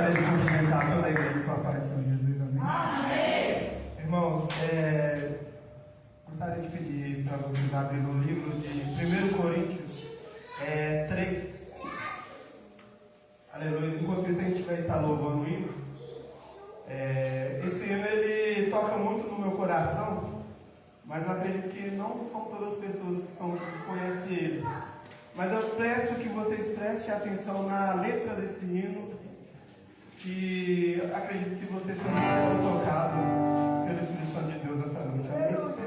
gostaria de cumprimentar toda a igreja com a paz de São Jesus, amém? Amém! Irmãos, gostaria de pedir para vocês abrirem o livro de 1 Coríntios 3. Aleluia. Enquanto isso a gente vai estar louvando o hino. Esse hino ele toca muito no meu coração, mas eu acredito que não são todas as pessoas que conhecem ele. Mas eu peço que vocês prestem atenção na letra desse hino, que acredito que vocês também serão tocados pelo Espírito Santo de Deus nessa noite. Amém?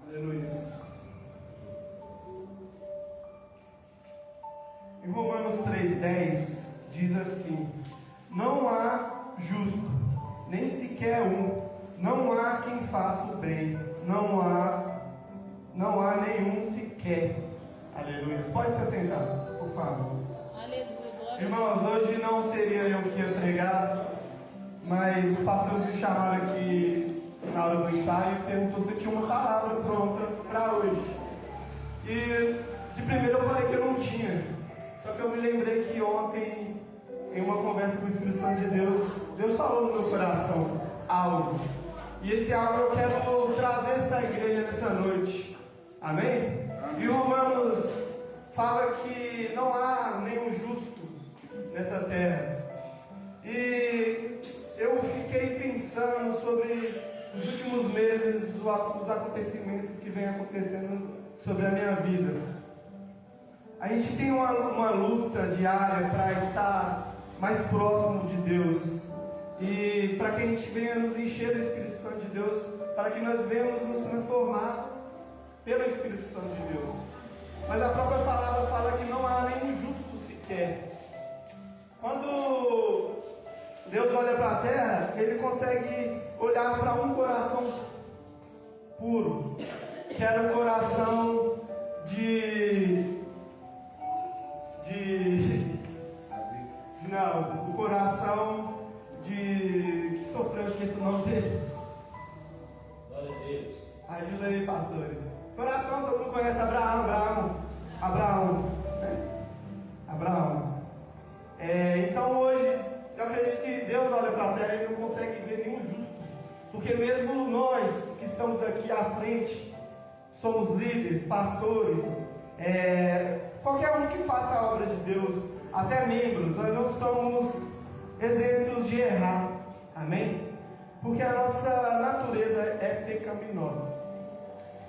Aleluia. Em Romanos 3,10 diz assim: não há justo, nem sequer um, não há quem faça o bem, não há nenhum sequer. Aleluia. Pode se sentar, por favor. Aleluia. Irmãos, hoje não seria eu que ia pregar, mas os pastores me chamaram aqui na hora do ensaio e perguntou se tinha uma palavra pronta para hoje. E de primeiro eu falei que eu não tinha. Só que eu me lembrei que ontem, em uma conversa com o Espírito Santo de Deus, Deus falou no meu coração algo. E esse algo eu quero trazer para a igreja nessa noite. Amém? E Romanos fala que não há nenhum justo nessa terra. E eu fiquei nos últimos meses, os acontecimentos que vêm acontecendo sobre a minha vida. A gente tem uma luta diária para estar mais próximo de Deus e para que a gente venha nos encher do Espírito Santo de Deus, para que nós venhamos nos transformar pelo Espírito Santo de Deus. Mas a própria palavra fala que não há nenhum justo sequer. Quando Deus olha para a terra, Ele consegue olhar para um coração puro, que era o coração não, o coração que sofreu, eu esqueci o nome dele. Glória a Deus. Ajuda aí, pastores. Coração, todo mundo conhece Abraão. Então hoje, eu acredito que Deus olha para a terra e não consegue ver nenhum justo. Porque mesmo nós que estamos aqui à frente, somos líderes, pastores, qualquer um que faça a obra de Deus, até membros, nós não somos exemplos de errar. Amém? Porque a nossa natureza é pecaminosa.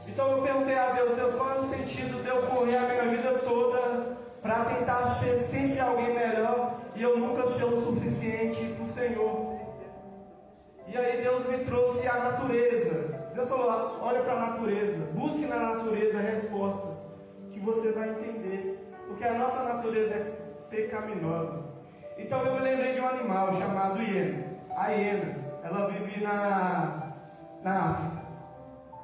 Então eu perguntei a Deus, qual é o sentido de eu correr a minha vida toda para tentar ser sempre alguém melhor e eu nunca ser o suficiente para o Senhor? E aí Deus me trouxe a natureza. Deus falou, olha para a natureza, busque na natureza a resposta, que você vai entender, porque a nossa natureza é pecaminosa. Então eu me lembrei de um animal chamado hiena. A hiena, ela vive na África.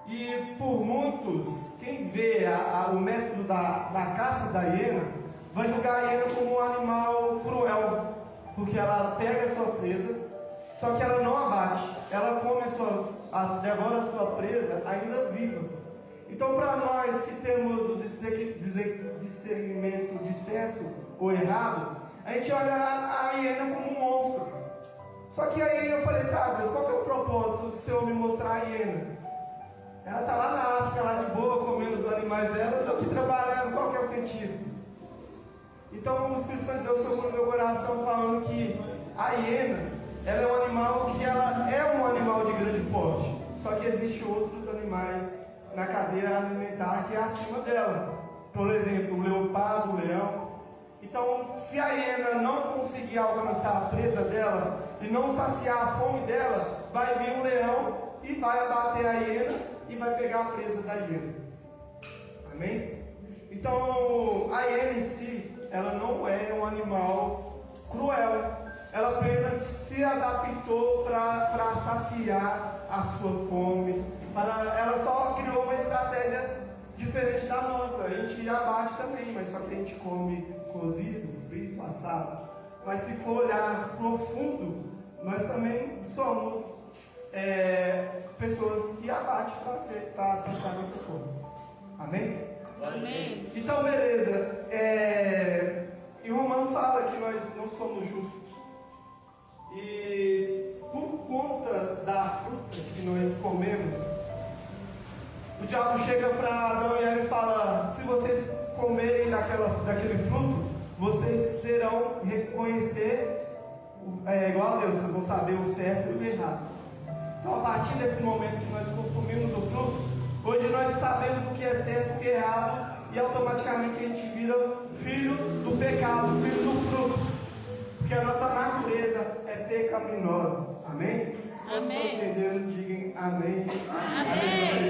E por muitos, quem vê o método da caça da hiena, vai julgar a hiena como um animal cruel, porque ela pega a sua presa, só que ela não abate, ela come devora a sua presa ainda viva. Então, para nós que temos o discernimento de certo ou errado, a gente olha a hiena como um monstro. Só que aí eu falei, tá, Deus, qual que é o propósito do Senhor me mostrar a hiena? Ela está lá na África, lá de boa, comendo os animais dela, eu estou aqui trabalhando, qual que é o sentido? Então o Espírito Santo de Deus tocou no meu coração falando que a hiena, ela é um animal que ela é um animal de grande porte, só que existem outros animais na cadeia alimentar que é acima dela. Por exemplo, o leopardo, o leão. Então, se a hiena não conseguir alcançar a presa dela e não saciar a fome dela, vai vir um leão e vai abater a hiena e vai pegar a presa da hiena. Amém? Então, a hiena em si, ela não é um animal cruel. Ela apenas se adaptou para saciar a sua fome. Ela só criou uma estratégia diferente da nossa. A gente abate também, mas só que a gente come cozido, frito, assado. Mas se for olhar profundo, nós também somos pessoas que abatem para saciar nossa fome. Amém? Amém. Então, beleza. Em Romanos fala que nós não somos justos. E por conta da fruta que nós comemos, o diabo chega para Adão e Eva e fala: se vocês comerem daquele fruto, vocês serão reconhecer igual a Deus, vocês vão saber o certo e o errado. Então, a partir desse momento que nós consumimos o fruto, hoje nós sabemos o que é certo e o que é errado, e automaticamente a gente vira filho do pecado, filho do fruto, porque a nossa natureza é pecaminosa. Amém? Amém. Vocês entenderam? Digam amém. Amém.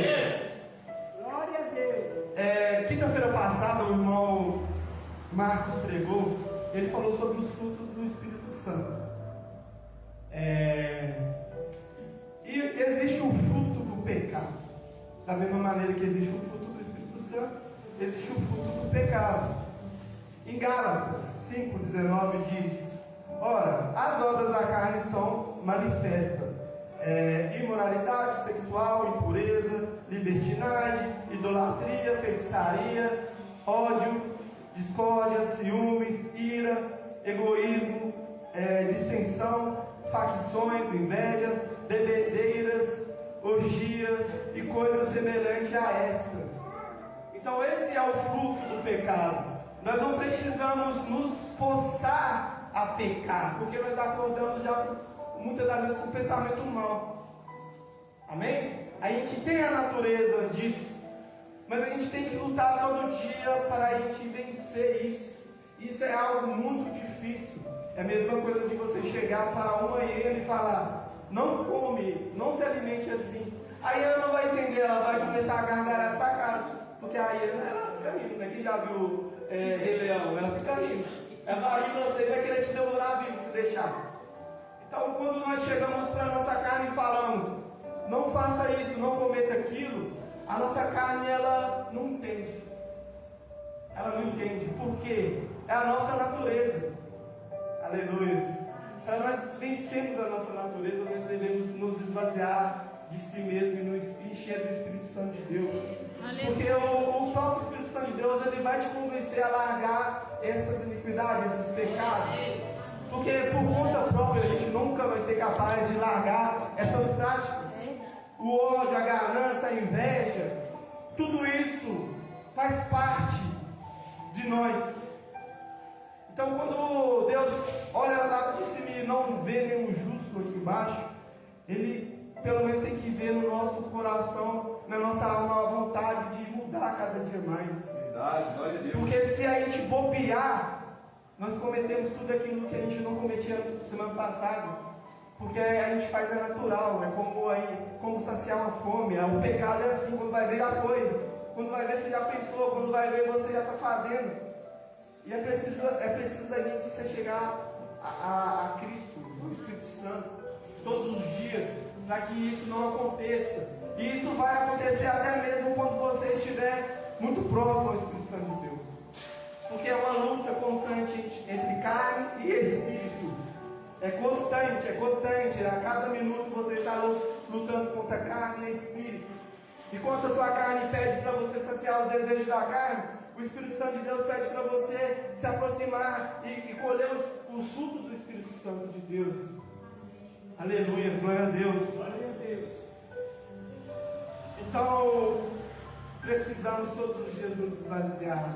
Glória a Deus. Quinta-feira passada, o irmão Marcos pregou, ele falou sobre os frutos do Espírito Santo. E existe o fruto do pecado. Da mesma maneira que existe o fruto do Espírito Santo, existe o fruto do pecado. Em Gálatas 5,19 diz: ora, as obras da carne são manifestas: imoralidade sexual, impureza, libertinagem, idolatria, feitiçaria, ódio, discórdia, ciúmes, ira, egoísmo, dissensão, facções, inveja, bebedeiras, orgias e coisas semelhantes a estas. Então esse é o fruto do pecado. Nós não precisamos nos forçar a pecar, porque nós acordamos já muitas das vezes com pensamento mau. Amém? A gente tem a natureza disso, mas a gente tem que lutar todo dia para a gente vencer isso. Isso é algo muito difícil. É a mesma coisa de você chegar para uma hiena e falar: não come, não se alimente assim. A hiena não vai entender, ela vai começar a gargalhar essa cara, porque a hiena, ela fica rindo, né? Quem já viu Rei Leão? Ela fica rindo. Ela vai rir você e vai querer te devorar vivo se deixar. Então, quando nós chegamos para a nossa carne e falamos: não faça isso, não cometa aquilo, a nossa carne, ela não entende. Ela não entende. Por quê? É a nossa natureza. Aleluia. Para nós vencermos a nossa natureza, nós devemos nos esvaziar de si mesmo e nos encher do Espírito Santo de Deus. Aleluia. Porque o próprio Espírito Santo de Deus, ele vai te convencer a largar essas iniquidades, esses pecados. Porque por conta própria a gente nunca vai ser capaz de largar essas práticas. O ódio, a ganância, a inveja, tudo isso faz parte de nós. Então, quando Deus olha lá de cima e não vê nenhum justo aqui embaixo, Ele pelo menos tem que ver no nosso coração, na nossa alma, a vontade de mudar cada dia mais. Verdade, glória a Deus. Porque se a gente bobear, nós cometemos tudo aquilo que a gente não cometia semana passada. Porque a gente faz é natural, é como saciar uma fome. O pecado é assim: quando vai ver, já foi. Quando vai ver, você já pensou. Quando vai ver, você já está fazendo. E é preciso da gente chegar a Cristo, o Espírito Santo, todos os dias, para que isso não aconteça. E isso vai acontecer até mesmo quando você estiver muito próximo ao Espírito Santo de Deus. Porque é uma luta constante entre carne e espírito. É constante. A cada minuto você está lutando contra a carne e espírito. E quando a sua carne pede para você saciar os desejos da carne, o Espírito Santo de Deus pede para você se aproximar e colher os frutos do Espírito Santo de Deus. Aleluia, glória a Deus. Glória a Deus. Então, precisamos todos os dias nos esvaziar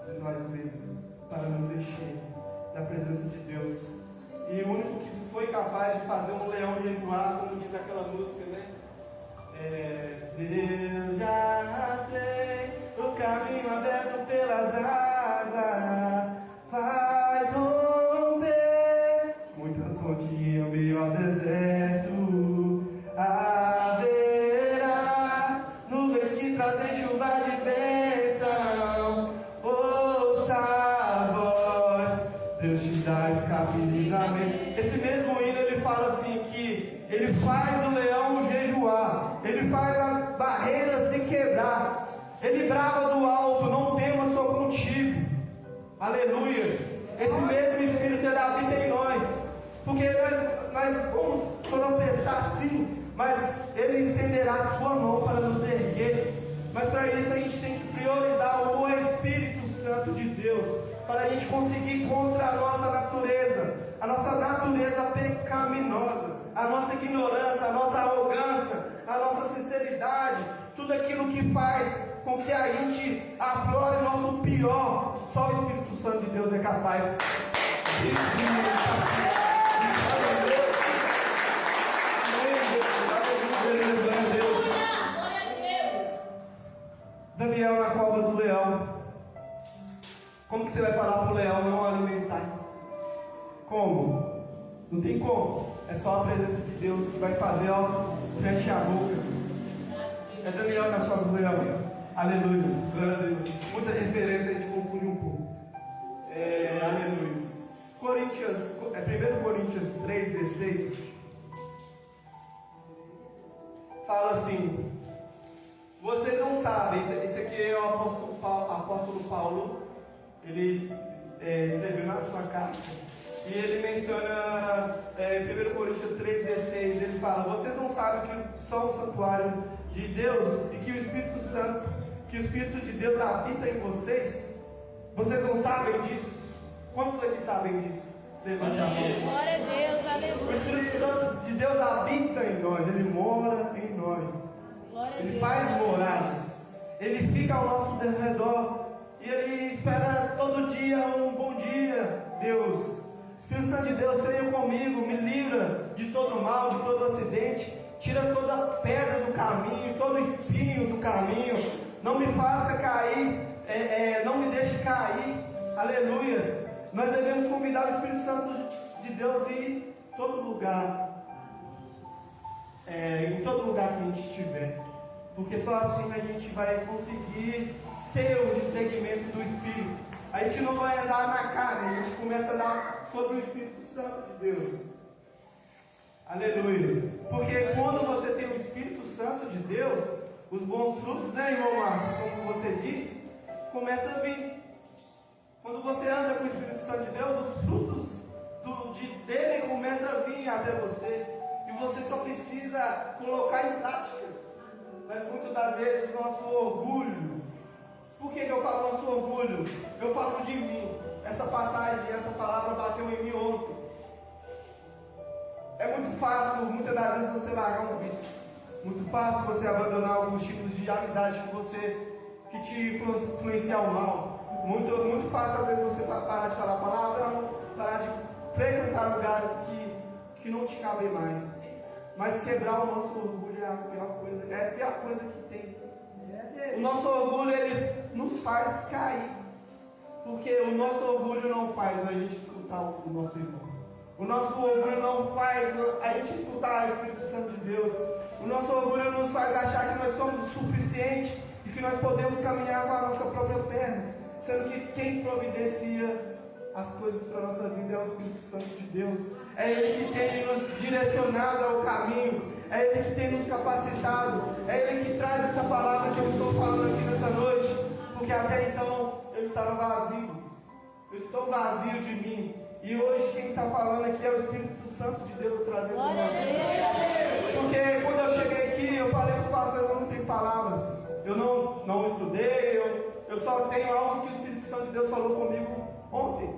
de nós mesmos para nos encher da presença de Deus. E o único que foi capaz de fazer um leão jejuar, como diz aquela música, né? Deus já tem o caminho aberto pelas águas, faz romper muitas fontes em meio ao deserto. Haverá nuvens que trazem chuva de bênção. Ouça a voz, Deus te dá escape livremente. Esse mesmo hino, ele fala assim que ele faz o leão jejuar, ele faz as barreiras se quebrar, ele brava do alto: não temas, sou contigo. Aleluia. Esse mesmo Espírito, ele habita em nós, porque nós vamos tropeçar sim, mas ele estenderá a sua mão para nos erguer. Mas para isso a gente tem que priorizar o Espírito Santo de Deus, para a gente conseguir contra a nossa natureza pecaminosa, a nossa ignorância, a nossa arrogância, a nossa sinceridade, tudo aquilo que faz com que a gente aflore o nosso pior. Só o Espírito Santo de Deus é capaz de Daniel na cova do leão. Como que você vai falar para o leão não alimentar? Como? Não tem como. É só a presença de Deus que vai fazer, feche a boca. É Daniel na cova do leão. Aleluia. Glória a Deus. Muita referência, a gente confunde um pouco. Aleluia. 1 Coríntios 3,16 fala assim: vocês não sabem, esse aqui é o apóstolo Paulo, ele escreveu na sua carta, e ele menciona 1 Coríntios 3,16, ele fala: vocês não sabem que são o santuário de Deus e que o Espírito de Deus habita em vocês? Vocês não sabem disso? Quantos aqui sabem disso? Levante a mão. Glória a Deus, O aleluia. Espírito Santo de Deus habita em nós, ele mora em nós. Glória a Ele Deus. faz moradas, ele fica ao nosso redor e ele espera todo dia um bom dia. Deus, Espírito Santo de Deus, venha comigo, me livra de todo mal, de todo acidente, tira toda pedra do caminho, todo espinho do caminho. Não me faça cair, não me deixe cair. Aleluias. Nós devemos convidar o Espírito Santo de Deus em todo lugar. Em todo lugar que a gente estiver. Porque só assim a gente vai conseguir ter o discernimento do Espírito. A gente não vai andar na carne, a gente começa a andar sobre o Espírito Santo de Deus. Aleluia. Porque quando você tem o Espírito Santo de Deus, os bons frutos, né, irmão Marcos, como você disse, começam a vir. Quando você anda com o Espírito Santo de Deus, os frutos dele começam a vir até você. E você só precisa colocar em prática. Mas muitas das vezes nosso orgulho. Por que eu falo nosso orgulho? Eu falo de mim. Essa passagem, essa palavra bateu em mim ontem. É muito fácil, muitas das vezes, você largar um vício. Muito fácil você abandonar alguns tipos de amizade que te influenciam ao mal. Muito fácil, às vezes, você parar de falar a palavra, parar de frequentar lugares que não te cabem mais. Mas quebrar o nosso orgulho é a pior coisa que tem. O nosso orgulho, ele nos faz cair. Porque o nosso orgulho não faz a gente escutar o nosso irmão. O nosso orgulho não faz a gente escutar o Espírito Santo de Deus. O nosso orgulho nos faz achar que nós somos o suficiente e que nós podemos caminhar com a nossa própria perna. Sendo que quem providencia as coisas para a nossa vida é o Espírito Santo de Deus. É Ele que tem nos direcionado ao caminho. É Ele que tem nos capacitado. É Ele que traz essa palavra que eu estou falando aqui nessa noite. Porque até então eu estava vazio. Eu estou vazio de mim. E hoje quem está falando aqui é o Espírito Santo de Deus através da minha vida. Porque quando eu cheguei aqui, eu falei para o pastor, eu não tenho palavras. Eu não estudei, eu só tenho algo que o Espírito Santo de Deus falou comigo ontem.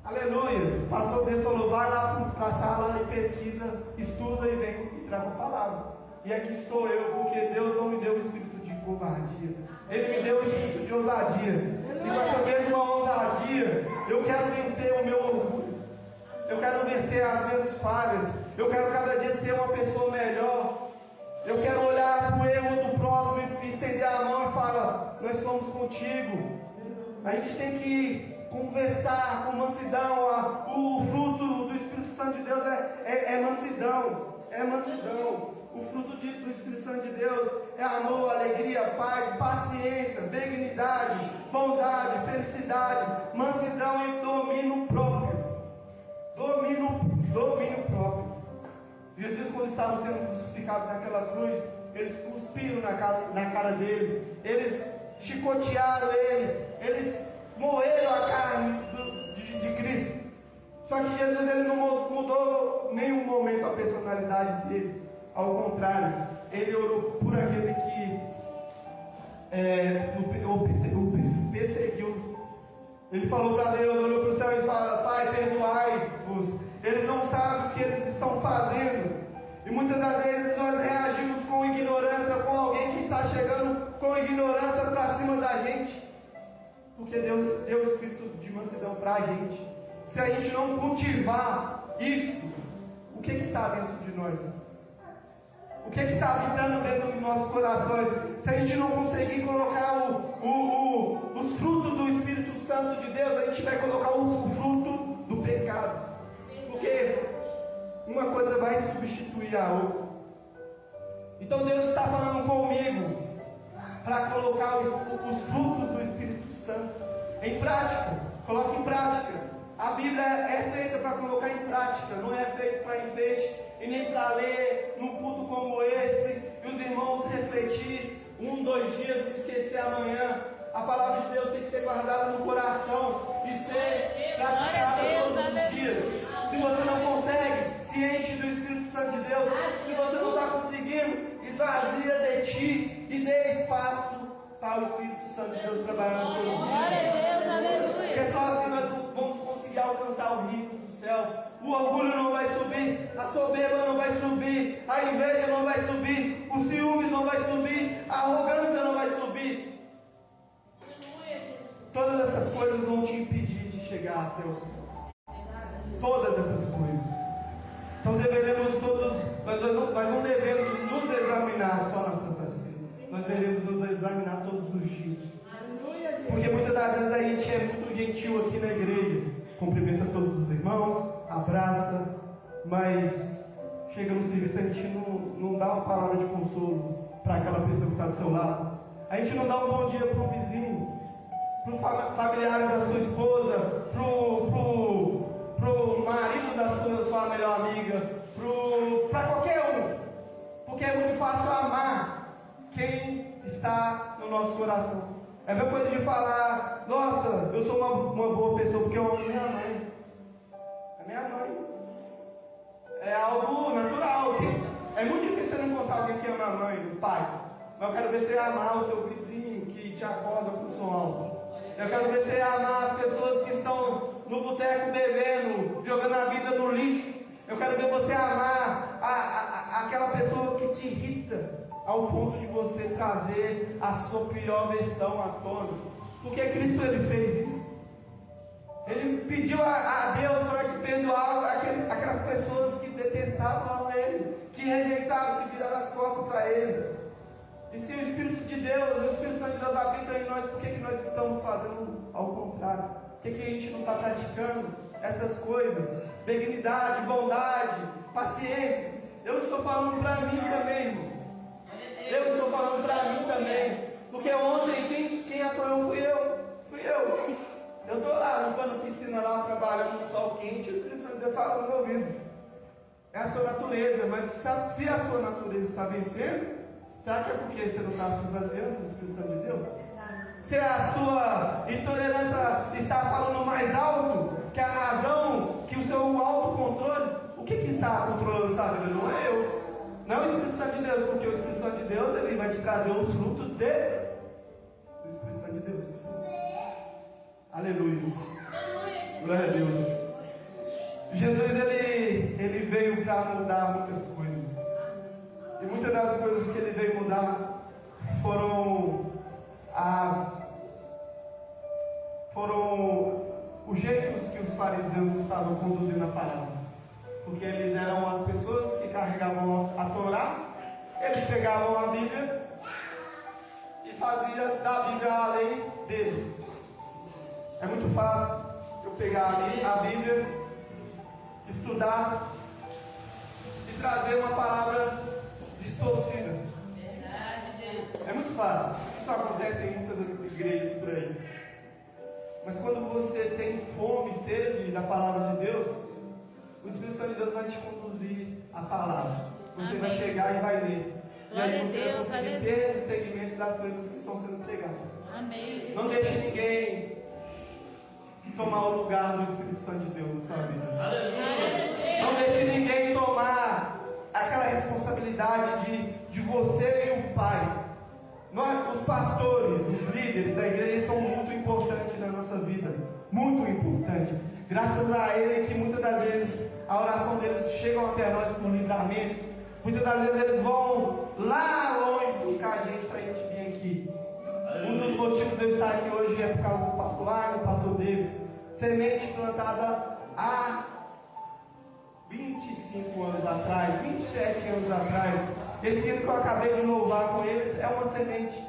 Aleluia. O pastor Deus falou, vai lá para a sala e pesquisa, estuda e vem e traz a palavra. E aqui estou eu, porque Deus não me deu o espírito de covardia. Ele me deu o espírito de ousadia. E com essa mesma ousadia, eu quero vencer o meu orgulho. Eu quero vencer as minhas falhas. Eu quero cada dia ser uma pessoa melhor. Eu quero olhar para o erro do próximo e estender a mão e falar, nós somos contigo. A gente tem que conversar com mansidão. O fruto do Espírito Santo de Deus é mansidão. É mansidão. O fruto do Espírito Santo de Deus é amor, alegria, paz, paciência, benignidade, bondade, felicidade, mansidão e domínio próprio. Domínio próprio. Jesus, quando estava sendo crucificado naquela cruz, eles cuspiram na cara dele, eles chicotearam ele, eles moeram a carne de Cristo. Só que Jesus, ele não mudou em nenhum momento a personalidade dele. Ao contrário, ele orou por aquele que o perseguiu. Ele falou para Deus, olhou para o céu e falou, Pai, perdoai-vos. Eles não sabem o que eles estão fazendo. E muitas das vezes nós reagimos com ignorância com alguém que está chegando com ignorância para cima da gente. Porque Deus deu o espírito de mansidão para a gente. Se a gente não cultivar isso, o que está dentro de nós? O que está habitando dentro dos nossos corações? Se a gente não conseguir colocar os frutos do Espírito Santo de Deus, a gente vai colocar o fruto do pecado. Porque uma coisa vai substituir a outra. Então Deus está falando comigo para colocar os frutos do Espírito Santo em prática. Coloque em prática. A Bíblia é feita para colocar em prática, não é feita para enfeite e nem para ler num culto como esse e os irmãos refletir 1, 2 dias e esquecer amanhã. A palavra de Deus tem que ser guardada no coração e ser praticada todos os dias. Se você não consegue, se enche do Espírito Santo de Deus. Se você não está conseguindo, esvazia de ti e dê espaço para o Espírito Santo de Deus trabalhar no seu vida. Glória a Deus, aleluia. Porque só assim nós vamos conseguir alcançar o rico do céu. O orgulho não vai subir, a soberba não vai subir, a inveja não vai subir, o ciúmes não vai subir, a arrogância não vai subir. Todas essas coisas vão te impedir de chegar até o céu. Todas essas coisas. Então deveremos todos, nós não devemos nos examinar devemos nos examinar todos os dias. Porque muitas das vezes a gente é muito gentil aqui na igreja, cumprimenta todos os irmãos, abraça, mas chega no serviço a gente não dá uma palavra de consolo para aquela pessoa que está do seu lado. A gente não dá um bom dia para o vizinho, para os familiares da sua esposa, para o marido da sua melhor amiga, para qualquer um. Porque é muito fácil amar quem está no nosso coração. É a mesma coisa de falar, nossa, eu sou uma boa pessoa porque eu amo minha mãe. É minha mãe. É algo natural. É muito difícil você não encontrar alguém que ama a mãe, o pai. Mas eu quero ver você amar o seu vizinho que te acorda com o som alto. Eu quero ver você amar as pessoas que estão no boteco bebendo, jogando a vida no lixo. Eu quero ver você amar aquela pessoa que te irrita, ao ponto de você trazer a sua pior versão à tona. Porque Cristo ele fez isso. Ele pediu a Deus para que perdoasse aquelas pessoas que detestavam a Ele, que rejeitaram, que viraram as costas para Ele. E se o Espírito de Deus, o Espírito Santo de Deus habita em nós, por que nós estamos fazendo ao contrário? Por que a gente não está praticando essas coisas? Benignidade, bondade, paciência. Eu estou falando para mim também, irmãos. Eu estou falando para mim também. Porque ontem quem apoiou fui eu. Eu estou lá, não estou na piscina lá, trabalhando no sol quente, e o Espírito Santo de Deus fala no meu ouvido. É a sua natureza, mas se a sua natureza está vencendo, será que é porque você não está se esvaziando do Espírito Santo de Deus? Se a sua intolerância está falando mais alto que a razão, que o seu autocontrole, o que está controlando essa vida? Não é eu. Não é o Espírito Santo de Deus, porque o Espírito Santo de Deus ele vai te trazer os frutos do Espírito Santo de Deus. Aleluia. Glória a Deus. Jesus ele veio para mudar muitas coisas. E muitas das coisas que ele veio mudar foram os jeitos que os fariseus estavam conduzindo a palavra. Porque eles eram as pessoas que carregavam a Torá, eles pegavam a Bíblia e faziam da Bíblia a lei deles. É muito fácil eu pegar a Bíblia, estudar e trazer uma palavra distorcida. É muito fácil. Isso acontece em muitas das igrejas por aí. Mas quando você tem fome e sede da palavra de Deus, o Espírito Santo de Deus vai te conduzir a palavra. Você Amém. Vai chegar e vai ler. E aí você vai conseguir ter segmento das coisas que estão sendo pregadas. Amém. Não deixe ninguém tomar o lugar do Espírito Santo de Deus na sua vida. Não deixe ninguém tomar aquela responsabilidade de você e o Pai. Nós, os pastores, os líderes da igreja são muito importantes na nossa vida. Muito importante. Graças a Ele que muitas das vezes a oração deles chega até nós por livramentos. Muitas das vezes eles vão lá longe buscar a gente para a gente vir aqui. Um dos motivos de eu estar aqui hoje é por causa do pastor Arno, do pastor Davis. Semente plantada há 25 anos atrás, 27 anos atrás. Esse hino que eu acabei de louvar com eles é uma semente.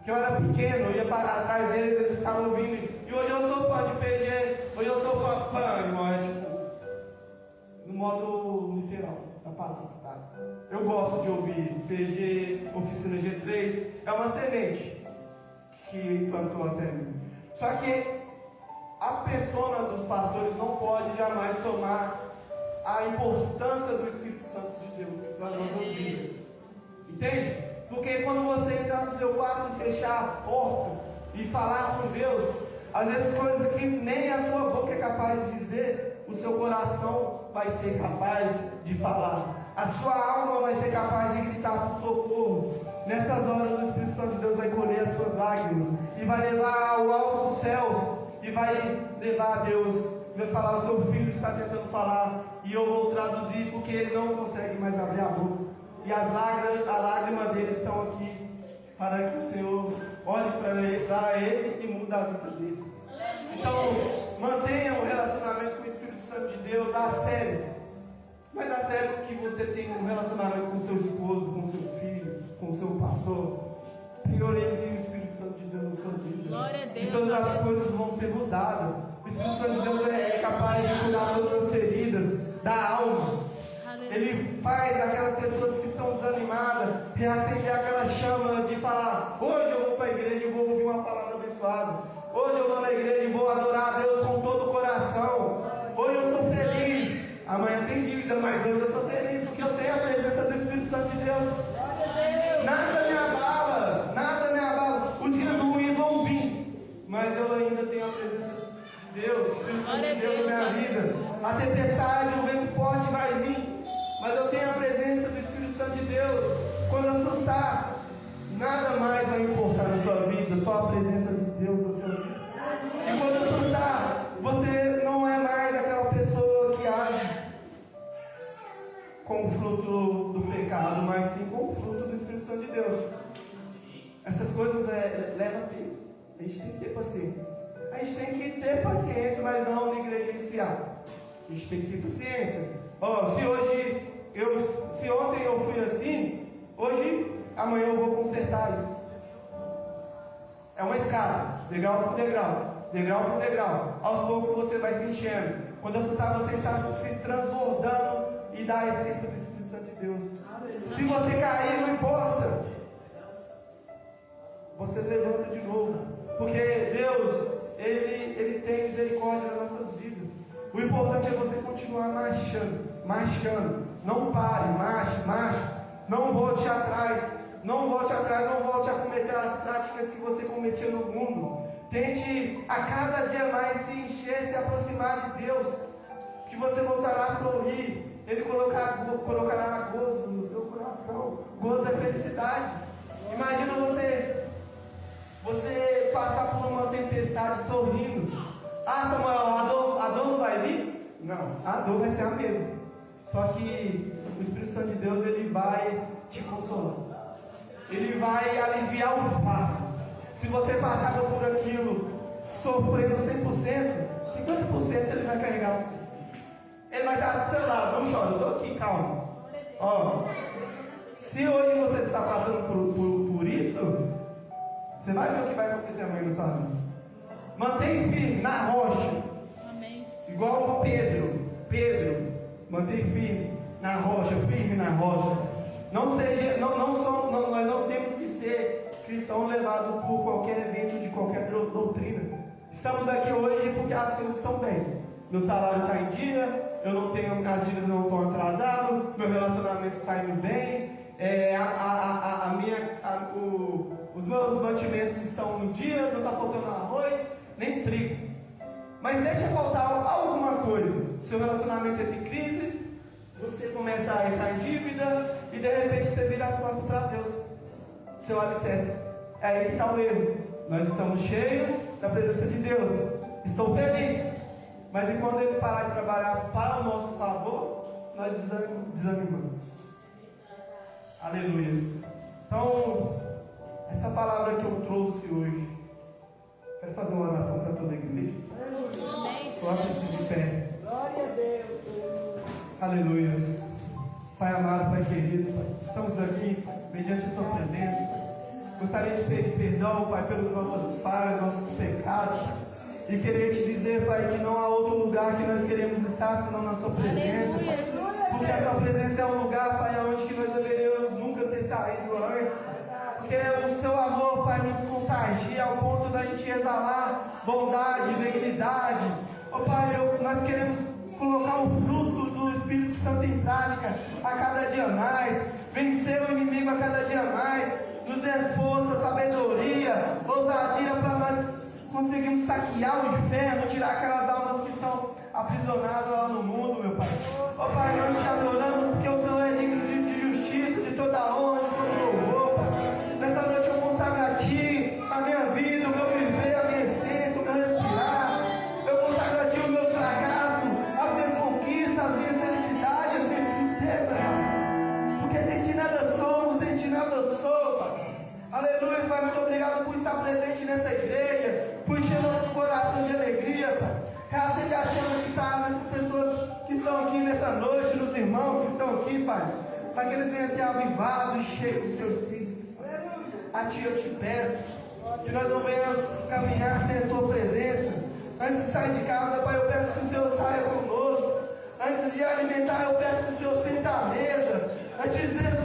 Que eu era pequeno, eu ia parar atrás deles, eles ficavam ouvindo. E hoje eu sou fã de PG, hoje eu sou fã, irmão, é tipo, no modo literal da palavra, tá? Eu gosto de ouvir PG, Oficina G3, é uma semente que plantou até mim. Só que a persona dos pastores não pode jamais tomar a importância do Espírito Santo de Deus nas nossas vidas. Entende? Porque quando você entrar no seu quarto e fechar a porta e falar com Deus, às vezes coisas que nem a sua boca é capaz de dizer, o seu coração vai ser capaz de falar. A sua alma vai ser capaz de gritar por socorro. Nessas horas o Espírito Santo de Deus vai colher as suas lágrimas e vai levar ao alto dos céus e vai levar a Deus. Vai falar, o seu filho está tentando falar e eu vou traduzir porque ele não consegue mais abrir a boca. E as lágrimas dele estão aqui para que o Senhor olhe para ele e mude a vida dele. Então, mantenha um relacionamento com o Espírito Santo de Deus a sério. Mas a sério que você tem um relacionamento com seu esposo, com seu filho, com seu pastor. Priorize o Espírito Santo de Deus nas suas vidas. Glória a Deus. E todas as coisas vão ser mudadas. O Espírito Santo de Deus é capaz de curar todas as feridas da alma. Ele faz aquelas pessoas que estão desanimadas reacender aquela chama de falar: hoje eu vou para a igreja e vou ouvir uma palavra abençoada. Hoje eu vou na igreja e vou adorar a Deus com todo o coração. Hoje eu sou feliz. Amanhã tem dívida, mas hoje eu sou feliz porque eu tenho a presença do Espírito Santo de Deus. Nada me abala, nada me abala. Os dias ruins vão vir, mas eu ainda tenho a presença de Deus, o Espírito Santo de Deus na minha vida. A tempestade, o vento forte vai vir, mas eu tenho a presença do Espírito Santo de Deus. Quando assustar, nada mais vai importar na sua vida, só a presença de Deus na sua vida. E quando assustar, você não é mais aquela pessoa que age com o fruto do pecado, mas sim com o fruto do Espírito Santo de Deus. Essas coisas levam tempo. A gente tem que ter paciência. A gente tem que ter paciência, mas não negligenciar. A gente tem que ter paciência. Se ontem eu fui assim, hoje, amanhã eu vou consertar isso. É uma escada, degrau por degrau, degrau por degrau. Aos poucos você vai se enchendo. Quando assustar, você está se transbordando e dá a essência do Espírito Santo de Deus. Se você cair, não importa. Você levanta de novo. Porque Deus, Ele tem misericórdia nas nossas vidas. O importante é você continuar marchando. Não pare, marche. Não volte atrás. Não volte a cometer as práticas que você cometia no mundo. Tente a cada dia mais se encher, se aproximar de Deus. Que você voltará a sorrir. Ele colocará gozo no seu coração. Gozo é felicidade. Imagina você passar por uma tempestade sorrindo. Ah, Samuel, a dor não vai vir? Não, a dor vai ser a mesma. Só que o Espírito Santo de Deus, ele vai te consolar. Ele vai aliviar o fardo. Se você passar por aquilo sofrendo 100%, 50% ele vai carregar você. Ele vai estar do seu lado, não chora, eu estou aqui, calma. Se hoje você está passando por isso, você vai ver o que vai acontecer amanhã na sua vida. Mantém firme na rocha. Amém. Igual o Pedro, mantém firme na rocha, Nós não temos que ser cristãos levados por qualquer evento de qualquer doutrina. Estamos aqui hoje porque as coisas estão bem. Meu salário está em dia, as dívidas não estão atrasadas, meu relacionamento está indo bem, os meus mantimentos estão em dia, não está faltando arroz, nem trigo. Mas deixa faltar alguma coisa. Seu relacionamento entra em crise, você começa a entrar em dívida e de repente você vira as costas para Deus. Seu alicerce. É aí que está o erro. Nós estamos cheios da presença de Deus. Estou feliz. Mas e quando Ele parar de trabalhar para o nosso favor, nós desanimamos. Aleluia. Então, essa palavra que eu trouxe hoje, quero fazer uma oração para toda a igreja. Coloque-se de pé. Glória a Deus. Aleluia. Pai amado, Pai querido, Pai, estamos aqui mediante a sua presença. Gostaria de pedir perdão, Pai, pelos nossos falhas, nossos pecados. E queria te dizer, Pai, que não há outro lugar que nós queremos estar senão na sua presença. Pai. Porque a sua presença é um lugar, Pai, onde que nós deveríamos nunca ter saído antes. Porque o seu amor, Pai, nos contagia ao ponto da gente exalar bondade, benignidade. Ó Pai, nós queremos colocar o fruto do Espírito Santo em prática a cada dia mais. Vencer o inimigo a cada dia mais. Nos dê força, sabedoria, ousadia para nós conseguirmos saquear o inferno, tirar aquelas almas que estão aprisionadas lá no mundo, meu Pai. Ó Pai, nós te adoramos porque o Senhor é digno de justiça, de toda honra, de todo louvor, Pai. Nessa noite eu consagro a Ti a minha vida, o meu viver, a minha essência, o meu respirar. Eu consagro a Ti o meu fracasso, as minhas conquistas, as minhas felicidades, as minhas tristezas, Pai. Porque sem Ti nada somos, sem Ti nada sou, Pai. Aleluia, Pai, muito obrigado por estar presente nessa igreja, por encher nosso coração de alegria, Pai. Reacende a chama que está nessas pessoas que estão aqui nessa noite, nos irmãos que estão aqui, Pai, para que eles venham ser avivados e cheios dos Teus Espíritos. A Ti eu te peço que nós não venhamos caminhar sem a Tua presença. Antes de sair de casa, Pai, eu peço que o Senhor saia conosco. Antes de alimentar, eu peço que o Senhor sente à mesa. Antes de